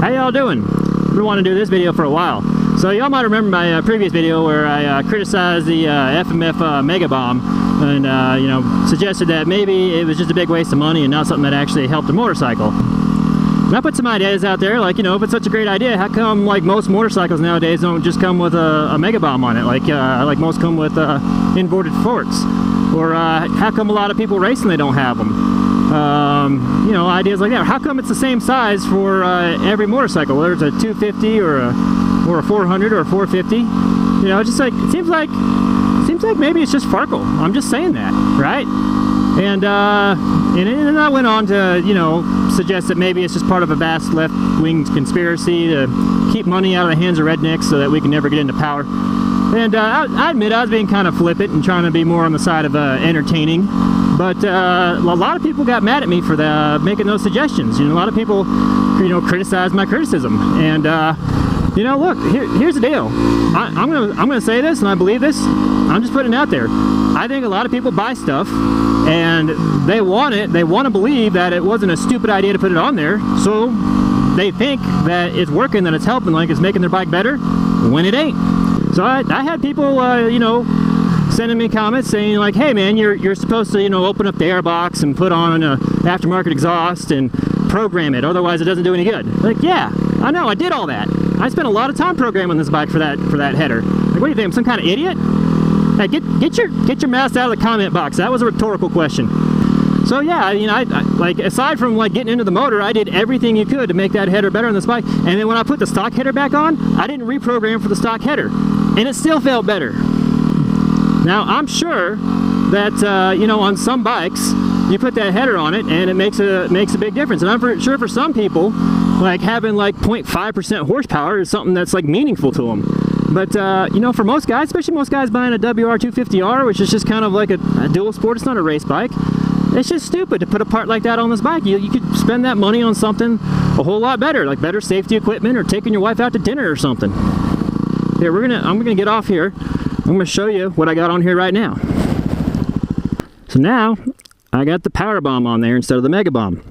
How y'all doing? I've been wanting to do this video for a while. So y'all might remember my previous video where I criticized the FMF MegaBomb and you know, suggested that maybe it was just a big waste of money and not something that actually helped a motorcycle. And I put some ideas out there, like, you know, if it's such a great idea, how come like most motorcycles nowadays don't just come with a MegaBomb on it, like most come with inverted forks? Or how come a lot of people racing they don't have them? You know, ideas like that. How come it's the same size for every motorcycle, whether it's a 250 or a 400 or a 450? You know, just like it seems like maybe it's just Farkle. I'm just saying that, right? And then I went on to, you know, suggest that maybe it's just part of a vast left-wing conspiracy to keep money out of the hands of rednecks so that we can never get into power. And I admit I was being kind of flippant and trying to be more on the side of entertaining. But a lot of people got mad at me for making those suggestions. You know, a lot of people, you know, criticized my criticism. And you know, look, here's the deal. I'm gonna say this, and I believe this. I'm just putting it out there. I think a lot of people buy stuff, and they want it. They want to believe that it wasn't a stupid idea to put it on there. So they think that it's working, that it's helping, like it's making their bike better, when it ain't. So I had people, you know, sending me comments saying like, hey man, you're supposed to, you know, open up the airbox and put on an aftermarket exhaust and program it, otherwise it doesn't do any good. Like, yeah, I know, I did all that. I spent a lot of time programming this bike for that header. Like, what do you think, I'm some kind of idiot? Hey, get your mouth out of the comment box. That was a rhetorical question. So yeah, you know, I like, aside from like getting into the motor, I did everything you could to make that header better on this bike. And then when I put the stock header back on, I didn't reprogram for the stock header, and it still felt better. Now I'm sure that you know, on some bikes you put that header on it and it makes a big difference. And I'm sure for some people, like having like 0.5% horsepower is something that's like meaningful to them. But you know, for most guys, especially most guys buying a WR250R, which is just kind of like a dual sport, it's not a race bike. It's just stupid to put a part like that on this bike. You could spend that money on something a whole lot better, like better safety equipment or taking your wife out to dinner or something. Here, I'm gonna get off here. I'm gonna show you what I got on here right now. So now I got the PowerBomb on there instead of the MegaBomb.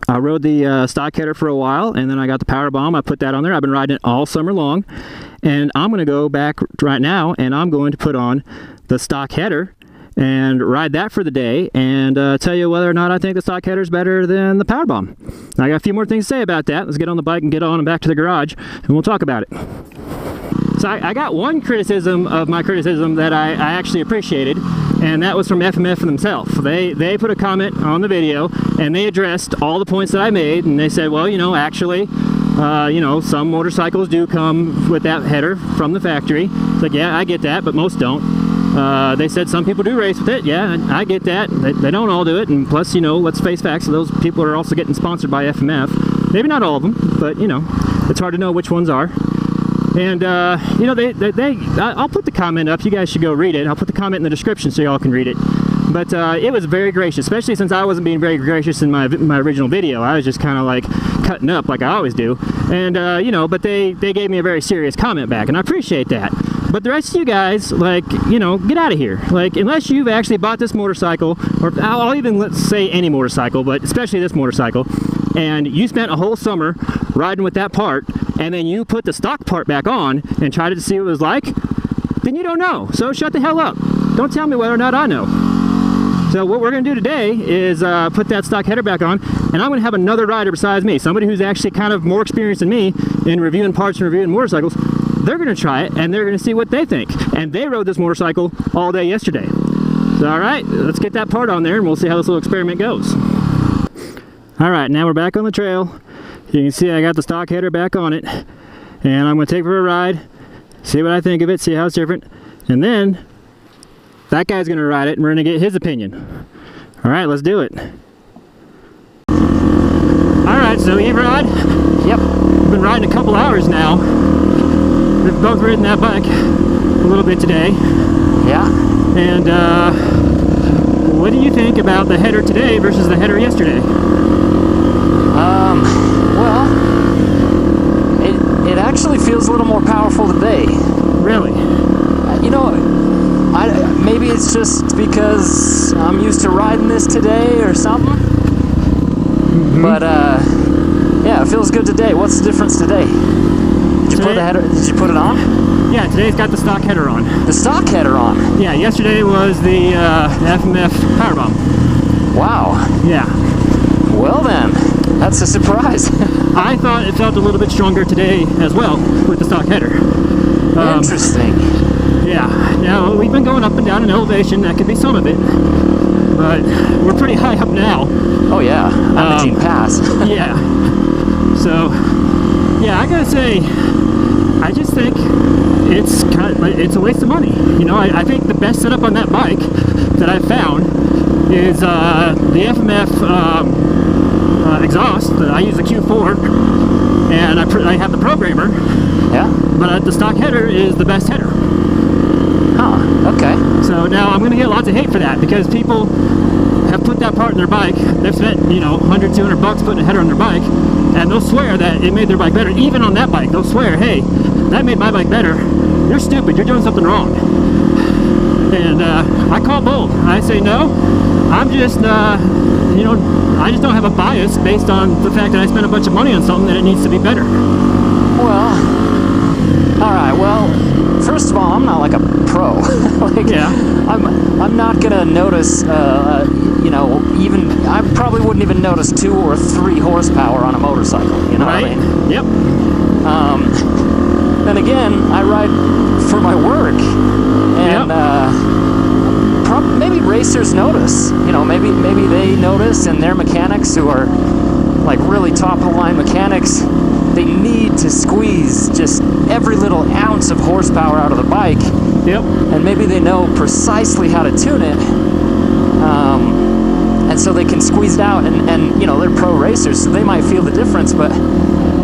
I rode the stock header for a while, and then I got the PowerBomb. I put that on there. I've been riding it all summer long, and I'm gonna go back right now and I'm going to put on the stock header and ride that for the day and tell you whether or not I think the stock header is better than the PowerBomb. Now, I got a few more things to say about that. Let's get on the bike and get on and back to the garage, and we'll talk about it. So I got one criticism of my criticism that I actually appreciated, and that was from FMF themselves. They put a comment on the video, and they addressed all the points that I made, and they said, well, you know, actually, you know, some motorcycles do come with that header from the factory. It's like, yeah, I get that, but most don't. They said some people do race with it. Yeah, I get that. They don't all do it, and plus, you know, let's face facts, those people are also getting sponsored by FMF. Maybe not all of them, but, you know, it's hard to know which ones are. And, you know, I'll put the comment up. You guys should go read it. I'll put the comment in the description so y'all can read it. But it was very gracious, especially since I wasn't being very gracious in my original video. I was just kind of like cutting up like I always do. And, you know, but they gave me a very serious comment back, and I appreciate that. But the rest of you guys, like, you know, get out of here. Like, unless you've actually bought this motorcycle, or I'll even, let's say any motorcycle, but especially this motorcycle, and you spent a whole summer riding with that part, and then you put the stock part back on and tried to see what it was like, then you don't know. So shut the hell up. Don't tell me whether or not I know. So what we're going to do today is put that stock header back on, and I'm going to have another rider besides me, somebody who's actually kind of more experienced than me in reviewing parts and reviewing motorcycles. They're going to try it, and they're going to see what they think. And they rode this motorcycle all day yesterday. So, all right, let's get that part on there, and we'll see how this little experiment goes. All right, now we're back on the trail. You can see I got the stock header back on it, and I'm going to take it for a ride, see what I think of it, see how it's different, and then that guy's going to ride it, and we're going to get his opinion. All right, let's do it. All right, so E-Rod, yep, we've been riding a couple hours now. We've both ridden that bike a little bit today. Yeah. And what do you think about the header today versus the header yesterday? Well, it actually feels a little more powerful today. Really? You know, maybe it's just because I'm used to riding this today or something. Mm-hmm. But Yeah, it feels good today. What's the difference today? Did you put the header? Did you put it on? Yeah, today's got the stock header on. The stock header on. Yeah, yesterday was the FMF PowerBomb. Wow. Yeah. Well then, that's a surprise. I thought it felt a little bit stronger today as well with the stock header. Interesting. Yeah. Now we've been going up and down in elevation. That could be some of it, but we're pretty high up now. Oh yeah, I'm the Pass. Yeah. So, yeah, I gotta say, I just think it's a waste of money. You know, I think the best setup on that bike that I've found is the FMF exhaust. I use the Q4, and I have the programmer. Yeah. But the stock header is the best header. Huh. Okay. So now I'm going to get lots of hate for that because people have put that part in their bike. They've spent, you know, $100, $200 putting a header on their bike, and they'll swear that it made their bike better. Even on that bike, they'll swear, hey, that made my bike better. You're stupid. You're doing something wrong. And I call bull. I say no. I'm just, you know, I just don't have a bias based on the fact that I spent a bunch of money on something that it needs to be better. Well, all right. Well, first of all, I'm not like a pro. Like, yeah. I'm not gonna notice. You know, even I probably wouldn't even notice 2 or 3 horsepower on a motorcycle. You know Right? what I mean? Yep. Then again, I ride for my work, and maybe racers notice. You know, maybe they notice, and their mechanics who are like really top of the line mechanics, they need to squeeze just every little ounce of horsepower out of the bike. Yep. And maybe they know precisely how to tune it, and so they can squeeze it out. And you know, they're pro racers, so they might feel the difference, but.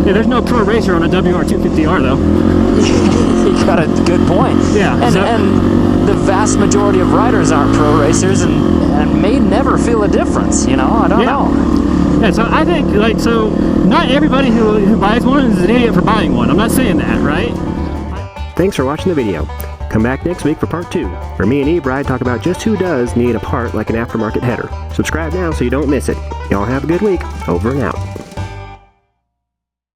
Yeah, there's no pro racer on a WR250R though. You got a good point. Yeah. And the vast majority of riders aren't pro racers and may never feel a difference, you know? I don't know. Yeah, so I think, like, so not everybody who buys one is an idiot for buying one. I'm not saying that, right? Thanks for watching the video. Come back next week for part 2, where me and E-Bride talk about just who does need a part like an aftermarket header. Subscribe now so you don't miss it. Y'all have a good week. Over and out.